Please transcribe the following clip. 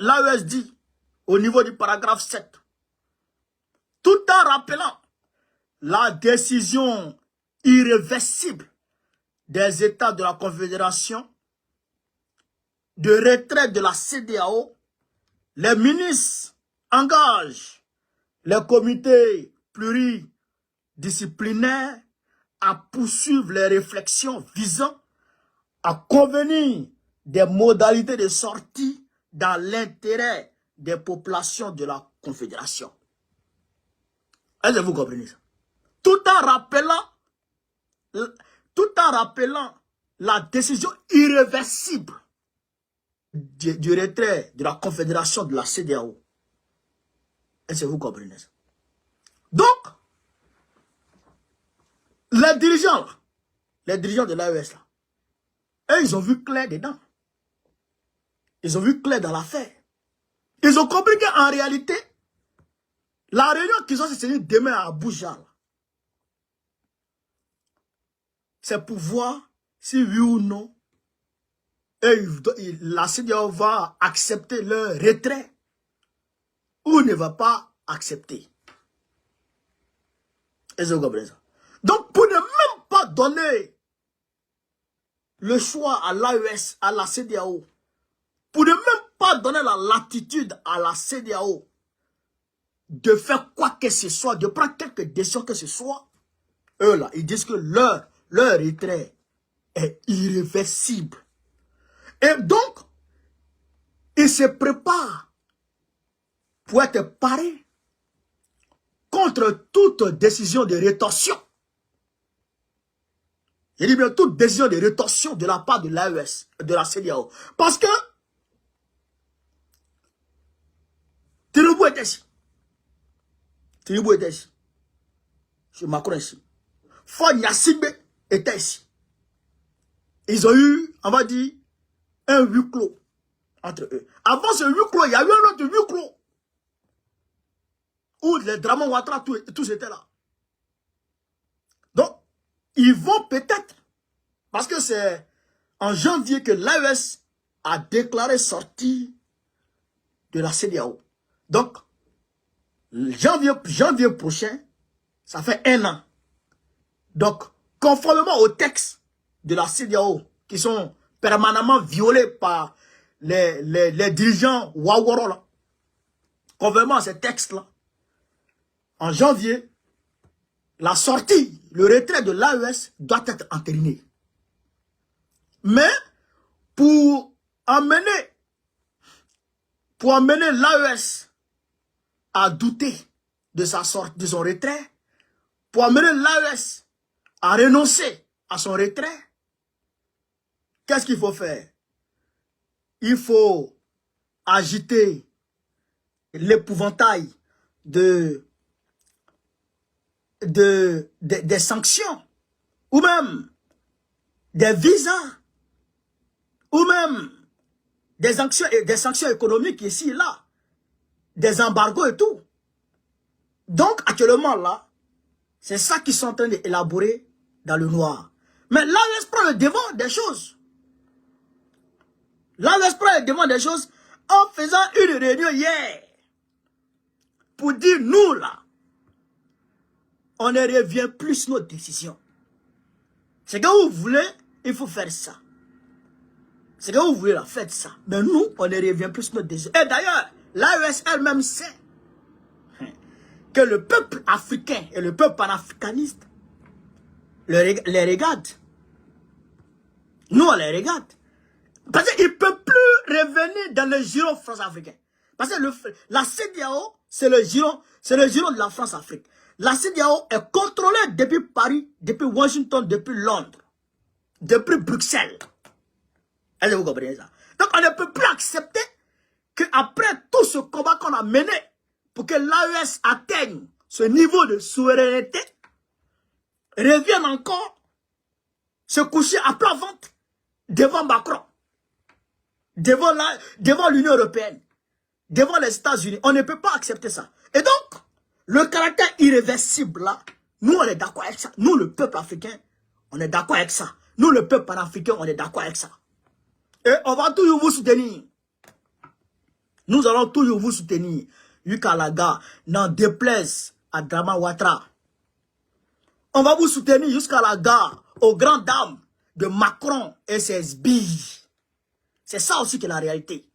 l'AES dit au niveau du paragraphe 7, tout en rappelant la décision irréversible des États de la Confédération de retrait de la CEDEAO, les ministres engagent les comités pluridisciplinaires à poursuivre les réflexions visant à convenir des modalités de sortie dans l'intérêt des populations de la Confédération. Est-ce que vous comprenez ça? Tout en rappelant la décision irréversible du retrait de la Confédération de la CEDEAO. Est-ce que vous comprenez ça? Donc, les dirigeants de l'AES, eux, ils ont vu clair dedans. Ils ont vu clair dans l'affaire. Ils ont compris qu'en réalité, la réunion qu'ils ont se tenue demain à Abuja, c'est pour voir si oui ou non, la CEDEAO va accepter leur retrait ou ne va pas accepter. Est-ce que vous comprenez ça? Donc, pour ne même pas donner le choix à l'AES, à la CEDEAO, pour ne même pas donner la latitude à la CEDEAO de faire quoi que ce soit, de prendre quelque décision que ce soit, eux là, ils disent que leur retrait est irréversible. Et donc, ils se préparent pour être parés contre toute décision de rétorsion. Je dis bien toute décision de rétorsion de la part de l'AES, de la CEDEAO. Parce que Tinubu était ici. Tinubu était ici. C'est Macron ici. Faure Gnassingbé était ici. Ils ont eu, on va dire, un huis clos entre eux. Avant ce huis clos, il y a eu un autre huis clos. Où les Dramane Ouattara, tous étaient là. Donc, ils vont peut-être, parce que c'est en janvier que l'AES a déclaré sortie de la CEDEAO. Donc, janvier prochain, ça fait 1 an. Donc, conformément aux textes de la CEDEAO, qui sont permanemment violés par les dirigeants Ouattara, là, conformément à ces textes-là, en janvier, la sortie, le retrait de l'AES doit être entériné. Mais, pour amener l'AES à douter de sa sortie, de son retrait, pour amener l'AES à renoncer à son retrait, qu'est-ce qu'il faut faire? Il faut agiter l'épouvantail des sanctions, ou même des visas, ou même des sanctions économiques ici et là, des embargos et tout. Donc, actuellement, là, c'est ça qu'ils sont en train d'élaborer dans le noir. Mais l'AES prend le devant des choses. L'AES prend le devant des choses en faisant une réunion hier pour dire, nous, là, on ne revient plus sur nos décisions. C'est que vous voulez, il faut faire ça. C'est que vous voulez, là, faites ça. Mais nous, on ne revient plus sur nos décisions. Et d'ailleurs, l'AES elle-même sait que le peuple africain et le peuple panafricaniste les regardent. Nous, on les regarde. Parce qu'ils ne peuvent plus revenir dans le giron France-Africain. Parce que la CEDEAO, c'est le giron de la France-Afrique. La CEDEAO est contrôlée depuis Paris, depuis Washington, depuis Londres, depuis Bruxelles. Est-ce que vous comprenez ça? Donc on ne peut plus accepter qu'après tout ce combat qu'on a mené pour que l'AES atteigne ce niveau de souveraineté, revienne encore se coucher à plat ventre devant Macron, devant l'Union européenne, devant les États-Unis. On ne peut pas accepter ça. Et donc, le caractère irréversible là, nous on est d'accord avec ça. Nous, le peuple africain, on est d'accord avec ça. Nous, le peuple panafricain, on est d'accord avec ça. Et on va toujours vous soutenir. Nous allons toujours vous soutenir. Jusqu'à la gare, n'en déplaise à Drama Ouattara. On va vous soutenir jusqu'à la gare, aux grandes dames de Macron et ses billes. C'est ça aussi que la réalité.